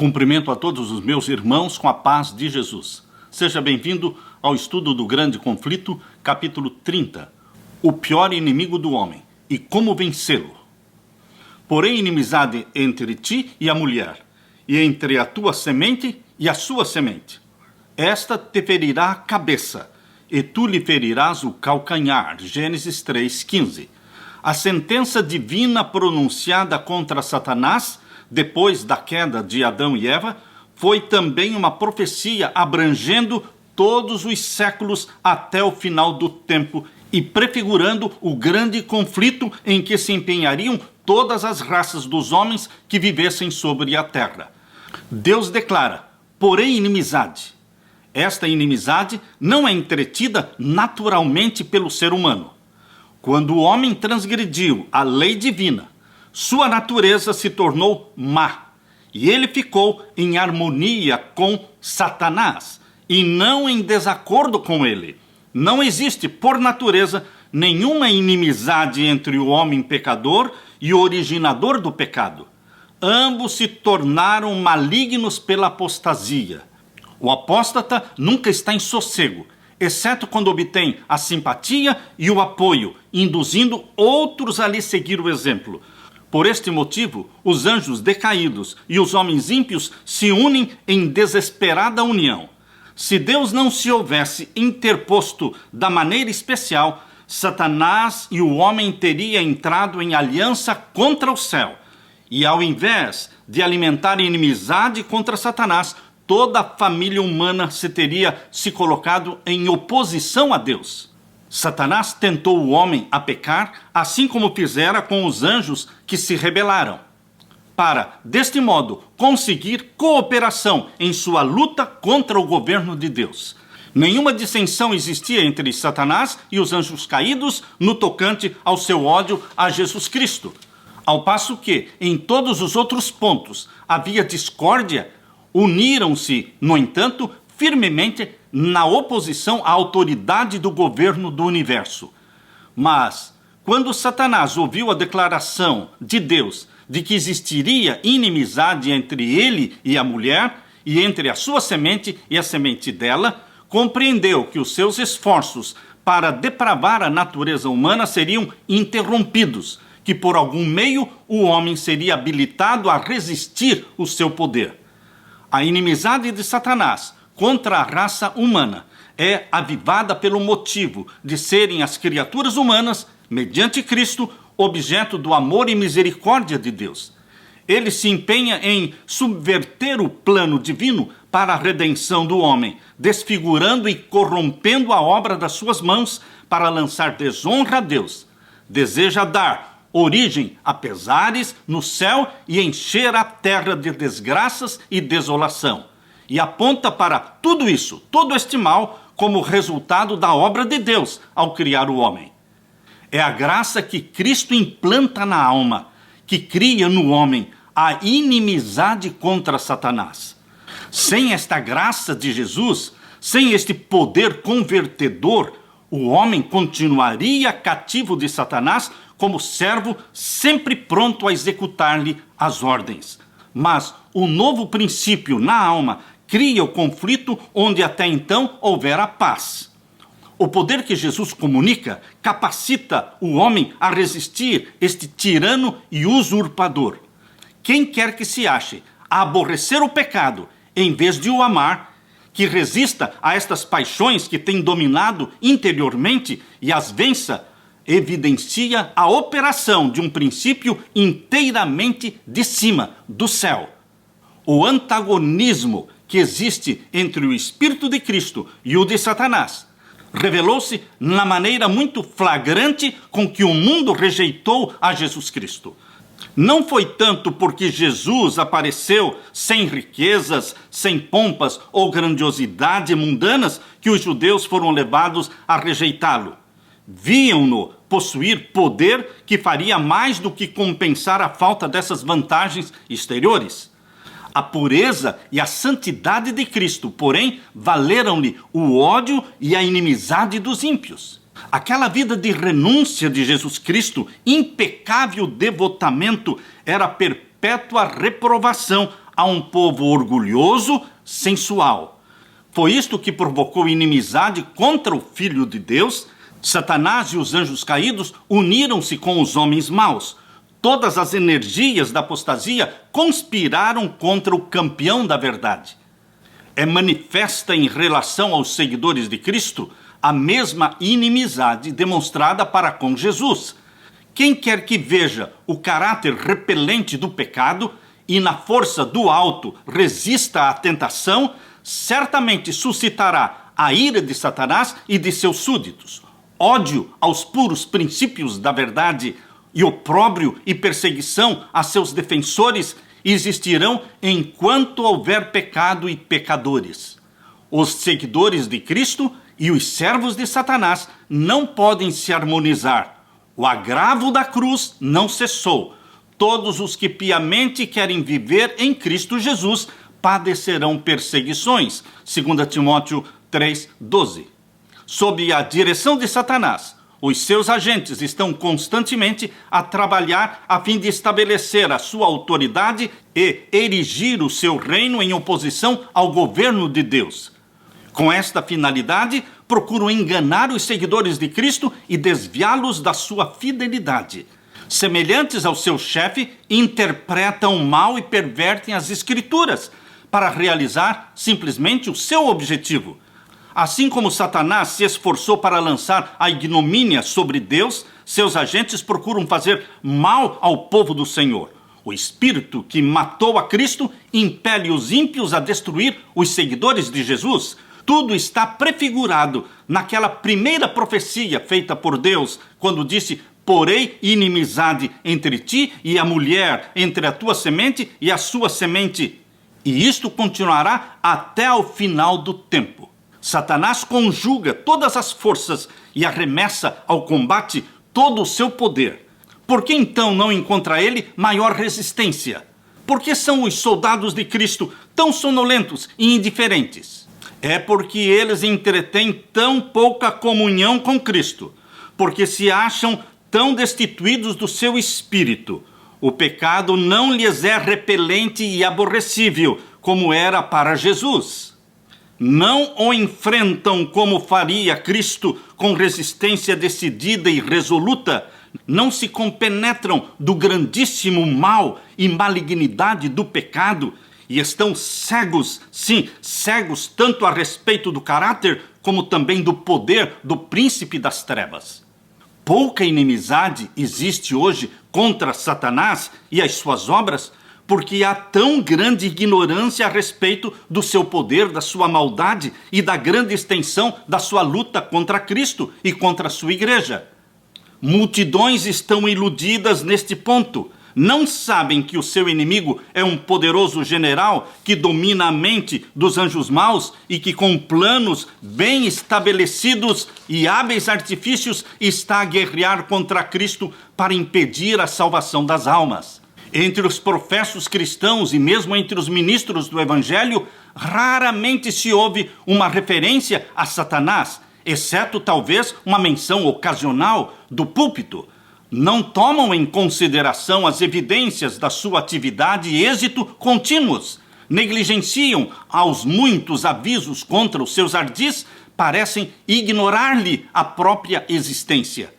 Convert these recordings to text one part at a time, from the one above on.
Cumprimento a todos os meus irmãos com a paz de Jesus. Seja bem-vindo ao estudo do Grande Conflito, capítulo 30. O pior inimigo do homem e como vencê-lo. Porém, inimizade entre ti e a mulher, e entre a tua semente e a sua semente. Esta te ferirá a cabeça, e tu lhe ferirás o calcanhar. Gênesis 3:15. A sentença divina pronunciada contra Satanás, depois da queda de Adão e Eva, foi também uma profecia abrangendo todos os séculos até o final do tempo e prefigurando o grande conflito em que se empenhariam todas as raças dos homens que vivessem sobre a terra. Deus declara, porém, inimizade. Esta inimizade não é entretida naturalmente pelo ser humano. Quando o homem transgrediu a lei divina, sua natureza se tornou má, e ele ficou em harmonia com Satanás, e não em desacordo com ele. Não existe, por natureza, nenhuma inimizade entre o homem pecador e o originador do pecado. Ambos se tornaram malignos pela apostasia. O apóstata nunca está em sossego, exceto quando obtém a simpatia e o apoio, induzindo outros a lhe seguir o exemplo. Por este motivo, os anjos decaídos e os homens ímpios se unem em desesperada união. Se Deus não se houvesse interposto da maneira especial, Satanás e o homem teriam entrado em aliança contra o céu. E ao invés de alimentar inimizade contra Satanás, toda a família humana teria se colocado em oposição a Deus. Satanás tentou o homem a pecar, assim como fizera com os anjos que se rebelaram, para, deste modo, conseguir cooperação em sua luta contra o governo de Deus. Nenhuma dissensão existia entre Satanás e os anjos caídos no tocante ao seu ódio a Jesus Cristo. Ao passo que, em todos os outros pontos, havia discórdia, uniram-se, no entanto, firmemente na oposição à autoridade do governo do universo. Mas, quando Satanás ouviu a declaração de Deus de que existiria inimizade entre ele e a mulher, e entre a sua semente e a semente dela, compreendeu que os seus esforços para depravar a natureza humana seriam interrompidos, que por algum meio o homem seria habilitado a resistir o seu poder. A inimizade de Satanás contra a raça humana é avivada pelo motivo de serem as criaturas humanas, mediante Cristo, objeto do amor e misericórdia de Deus. Ele se empenha em subverter o plano divino para a redenção do homem, desfigurando e corrompendo a obra das suas mãos para lançar desonra a Deus. Deseja dar origem a pesares no céu e encher a terra de desgraças e desolação. E aponta para tudo isso, todo este mal, como resultado da obra de Deus ao criar o homem. É a graça que Cristo implanta na alma, que cria no homem a inimizade contra Satanás. Sem esta graça de Jesus, sem este poder convertedor, o homem continuaria cativo de Satanás como servo sempre pronto a executar-lhe as ordens. Mas o novo princípio na alma cria o conflito onde até então houvera paz. O poder que Jesus comunica capacita o homem a resistir este tirano e usurpador. Quem quer que se ache a aborrecer o pecado em vez de o amar, que resista a estas paixões que têm dominado interiormente e as vença, evidencia a operação de um princípio inteiramente de cima, do céu. O antagonismo que existe entre o Espírito de Cristo e o de Satanás revelou-se na maneira muito flagrante com que o mundo rejeitou a Jesus Cristo. Não foi tanto porque Jesus apareceu sem riquezas, sem pompas ou grandiosidade mundanas que os judeus foram levados a rejeitá-lo. Viam-no possuir poder que faria mais do que compensar a falta dessas vantagens exteriores. A pureza e a santidade de Cristo, porém, valeram-lhe o ódio e a inimizade dos ímpios. Aquela vida de renúncia de Jesus Cristo, impecável devotamento, era perpétua reprovação a um povo orgulhoso, sensual. Foi isto que provocou inimizade contra o Filho de Deus. Satanás e os anjos caídos uniram-se com os homens maus. Todas as energias da apostasia conspiraram contra o campeão da verdade. É manifesta em relação aos seguidores de Cristo a mesma inimizade demonstrada para com Jesus. Quem quer que veja o caráter repelente do pecado e na força do alto resista à tentação, certamente suscitará a ira de Satanás e de seus súditos, ódio aos puros princípios da verdade e opróbrio e perseguição a seus defensores existirão enquanto houver pecado e pecadores. Os seguidores de Cristo e os servos de Satanás não podem se harmonizar. O agravo da cruz não cessou. Todos os que piamente querem viver em Cristo Jesus padecerão perseguições. 2 Timóteo 3:12. Sob a direção de Satanás, os seus agentes estão constantemente a trabalhar a fim de estabelecer a sua autoridade e erigir o seu reino em oposição ao governo de Deus. Com esta finalidade, procuram enganar os seguidores de Cristo e desviá-los da sua fidelidade. Semelhantes ao seu chefe, interpretam mal e pervertem as Escrituras para realizar simplesmente o seu objetivo. Assim como Satanás se esforçou para lançar a ignomínia sobre Deus, seus agentes procuram fazer mal ao povo do Senhor. O espírito que matou a Cristo impele os ímpios a destruir os seguidores de Jesus. Tudo está prefigurado naquela primeira profecia feita por Deus, quando disse: porei inimizade entre ti e a mulher, entre a tua semente e a sua semente. E isto continuará até ao final do tempo. Satanás conjuga todas as forças e arremessa ao combate todo o seu poder. Por que então não encontra ele maior resistência? Por que são os soldados de Cristo tão sonolentos e indiferentes? É porque eles entretêm tão pouca comunhão com Cristo, porque se acham tão destituídos do seu espírito. O pecado não lhes é repelente e aborrecível, como era para Jesus. Não o enfrentam como faria Cristo, com resistência decidida e resoluta. Não se compenetram do grandíssimo mal e malignidade do pecado e estão cegos, sim, cegos tanto a respeito do caráter como também do poder do príncipe das trevas. Pouca inimizade existe hoje contra Satanás e as suas obras, porque há tão grande ignorância a respeito do seu poder, da sua maldade e da grande extensão da sua luta contra Cristo e contra a sua igreja. Multidões estão iludidas neste ponto. Não sabem que o seu inimigo é um poderoso general que domina a mente dos anjos maus e que, com planos bem estabelecidos e hábeis artifícios, está a guerrear contra Cristo para impedir a salvação das almas. Entre os professos cristãos e mesmo entre os ministros do Evangelho, raramente se ouve uma referência a Satanás, exceto talvez uma menção ocasional do púlpito. Não tomam em consideração as evidências da sua atividade e êxito contínuos, negligenciam aos muitos avisos contra os seus ardis, parecem ignorar-lhe a própria existência.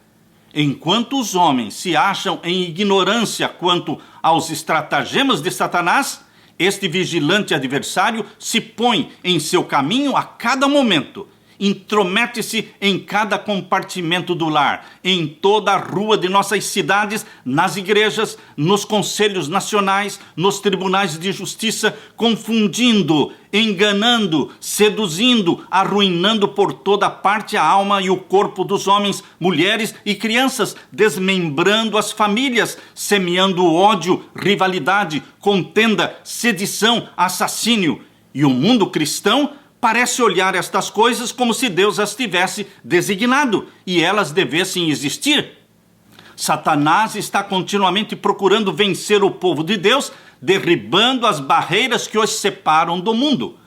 Enquanto os homens se acham em ignorância quanto aos estratagemas de Satanás, este vigilante adversário se põe em seu caminho a cada momento, intromete-se em cada compartimento do lar, em toda a rua de nossas cidades, nas igrejas, nos conselhos nacionais, nos tribunais de justiça, confundindo, enganando, seduzindo, arruinando por toda parte a alma e o corpo dos homens, mulheres e crianças, desmembrando as famílias, semeando ódio, rivalidade, contenda, sedição, assassínio. E o mundo cristão parece olhar estas coisas como se Deus as tivesse designado e elas devessem existir. Satanás está continuamente procurando vencer o povo de Deus, derribando as barreiras que os separam do mundo.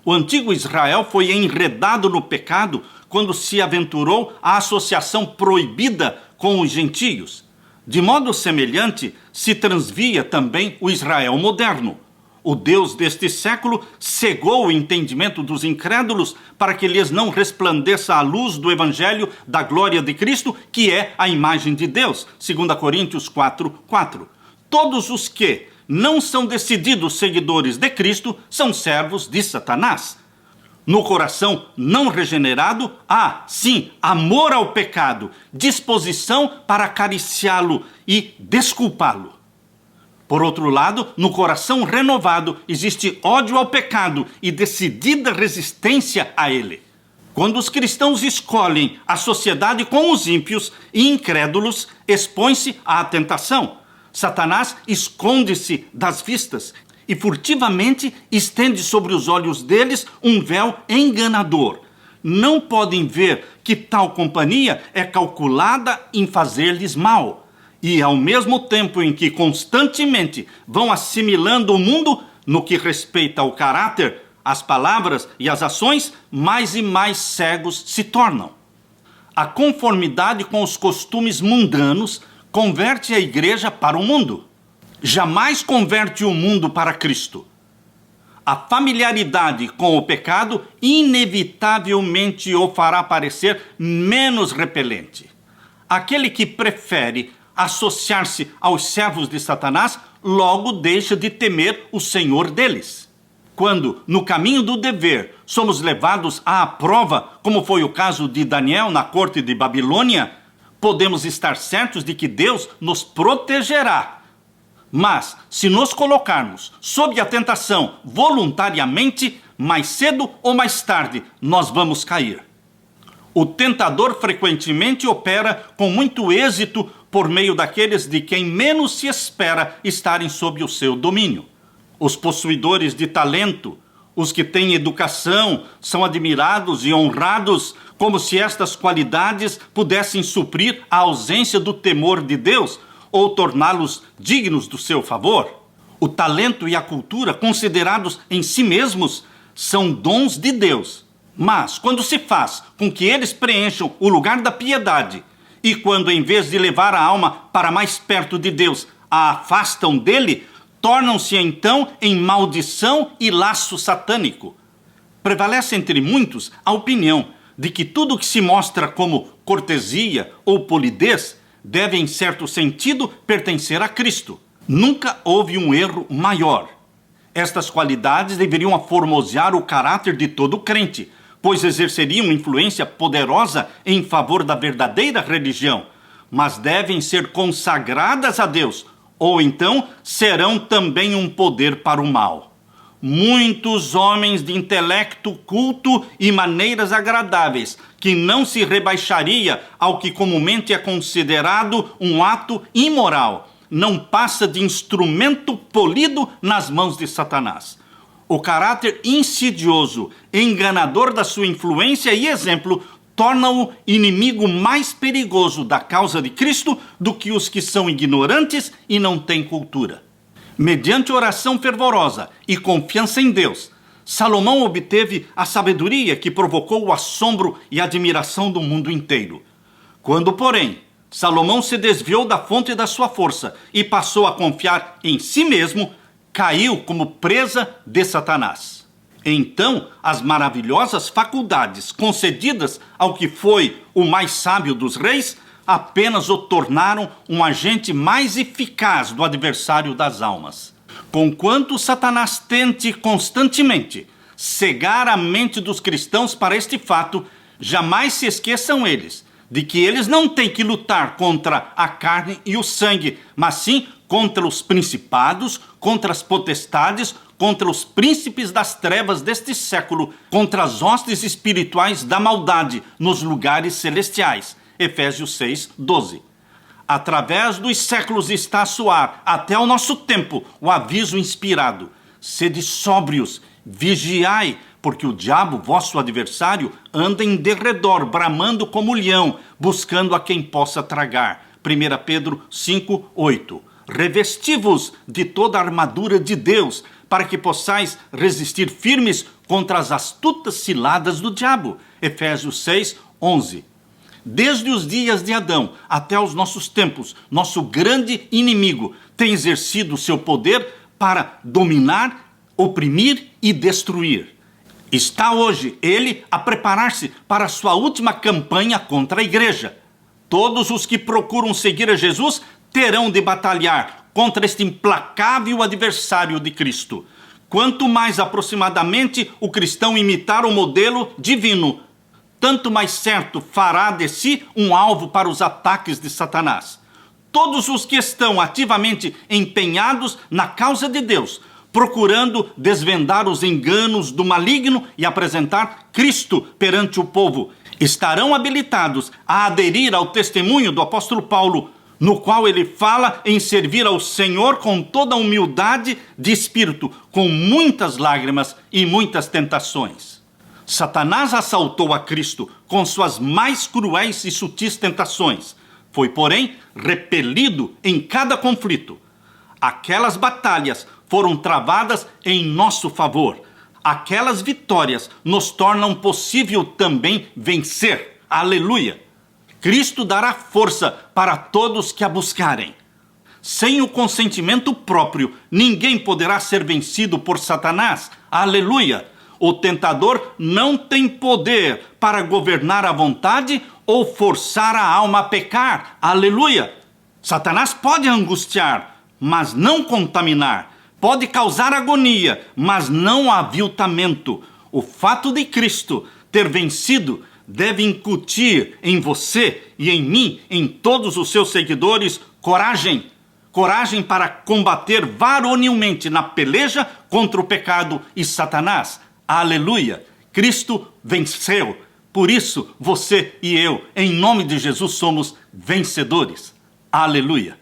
O antigo Israel foi enredado no pecado quando se aventurou à associação proibida com os gentios. De modo semelhante, se transvia também o Israel moderno. O Deus deste século cegou o entendimento dos incrédulos para que lhes não resplandeça a luz do Evangelho da glória de Cristo, que é a imagem de Deus. 2 Coríntios 4:4. Todos os que não são decididos seguidores de Cristo são servos de Satanás. No coração não regenerado, há, sim, amor ao pecado, disposição para acariciá-lo e desculpá-lo. Por outro lado, no coração renovado, existe ódio ao pecado e decidida resistência a ele. Quando os cristãos escolhem a sociedade com os ímpios e incrédulos, expõe-se à tentação. Satanás esconde-se das vistas e furtivamente estende sobre os olhos deles um véu enganador. Não podem ver que tal companhia é calculada em fazer-lhes mal. E ao mesmo tempo em que constantemente vão assimilando o mundo no que respeita ao caráter, as palavras e as ações, mais e mais cegos se tornam. A conformidade com os costumes mundanos converte a igreja para o mundo. Jamais converte o mundo para Cristo. A familiaridade com o pecado inevitavelmente o fará parecer menos repelente. Aquele que prefere associar-se aos servos de Satanás logo deixa de temer o Senhor deles. Quando, no caminho do dever, somos levados à prova, como foi o caso de Daniel na corte de Babilônia, podemos estar certos de que Deus nos protegerá. Mas, se nos colocarmos sob a tentação voluntariamente, mais cedo ou mais tarde, nós vamos cair. O tentador frequentemente opera com muito êxito por meio daqueles de quem menos se espera estarem sob o seu domínio. Os possuidores de talento, os que têm educação, são admirados e honrados como se estas qualidades pudessem suprir a ausência do temor de Deus ou torná-los dignos do seu favor. O talento e a cultura, considerados em si mesmos, são dons de Deus. Mas, quando se faz com que eles preencham o lugar da piedade, e quando, em vez de levar a alma para mais perto de Deus, a afastam dele, tornam-se então em maldição e laço satânico. Prevalece entre muitos a opinião de que tudo que se mostra como cortesia ou polidez deve, em certo sentido, pertencer a Cristo. Nunca houve um erro maior. Estas qualidades deveriam aformosear o caráter de todo crente, pois exerceriam influência poderosa em favor da verdadeira religião, mas devem ser consagradas a Deus, ou então serão também um poder para o mal. Muitos homens de intelecto culto e maneiras agradáveis, que não se rebaixaria ao que comumente é considerado um ato imoral, não passa de instrumento polido nas mãos de Satanás. O caráter insidioso, enganador da sua influência e exemplo, torna-o inimigo mais perigoso da causa de Cristo do que os que são ignorantes e não têm cultura. Mediante oração fervorosa e confiança em Deus, Salomão obteve a sabedoria que provocou o assombro e admiração do mundo inteiro. Quando, porém, Salomão se desviou da fonte da sua força e passou a confiar em si mesmo, caiu como presa de Satanás. Então, as maravilhosas faculdades concedidas ao que foi o mais sábio dos reis apenas o tornaram um agente mais eficaz do adversário das almas. Conquanto Satanás tente constantemente cegar a mente dos cristãos para este fato, jamais se esqueçam eles de que eles não têm que lutar contra a carne e o sangue, mas sim contra os principados, contra as potestades, contra os príncipes das trevas deste século, contra as hostes espirituais da maldade nos lugares celestiais. Efésios 6:12. Através dos séculos está a soar, até o nosso tempo, o aviso inspirado: sede sóbrios, vigiai, porque o diabo, vosso adversário, anda em derredor, bramando como leão, buscando a quem possa tragar. 1 Pedro 5:8. Revesti-vos de toda a armadura de Deus, para que possais resistir firmes contra as astutas ciladas do diabo. Efésios 6:11. Desde os dias de Adão até os nossos tempos, nosso grande inimigo tem exercido seu poder para dominar oprimir e destruir. Está hoje ele a preparar-se para a sua última campanha contra a igreja. Todos os que procuram seguir a Jesus terão de batalhar contra este implacável adversário de Cristo. Quanto mais aproximadamente o cristão imitar o modelo divino, tanto mais certo fará de si um alvo para os ataques de Satanás. Todos os que estão ativamente empenhados na causa de Deus, procurando desvendar os enganos do maligno e apresentar Cristo perante o povo, estarão habilitados a aderir ao testemunho do apóstolo Paulo, no qual ele fala em servir ao Senhor com toda a humildade de espírito, com muitas lágrimas e muitas tentações. Satanás assaltou a Cristo com suas mais cruéis e sutis tentações. Foi, porém, repelido em cada conflito. Aquelas batalhas foram travadas em nosso favor. Aquelas vitórias nos tornam possível também vencer. Aleluia! Cristo dará força para todos que a buscarem. Sem o consentimento próprio, ninguém poderá ser vencido por Satanás. Aleluia! O tentador não tem poder para governar a vontade ou forçar a alma a pecar. Aleluia! Satanás pode angustiar, mas não contaminar. Pode causar agonia, mas não aviltamento. O fato de Cristo ter vencido deve incutir em você e em mim, em todos os seus seguidores, coragem. Coragem para combater varonilmente na peleja contra o pecado e Satanás. Aleluia! Cristo venceu. Por isso, você e eu, em nome de Jesus, somos vencedores. Aleluia!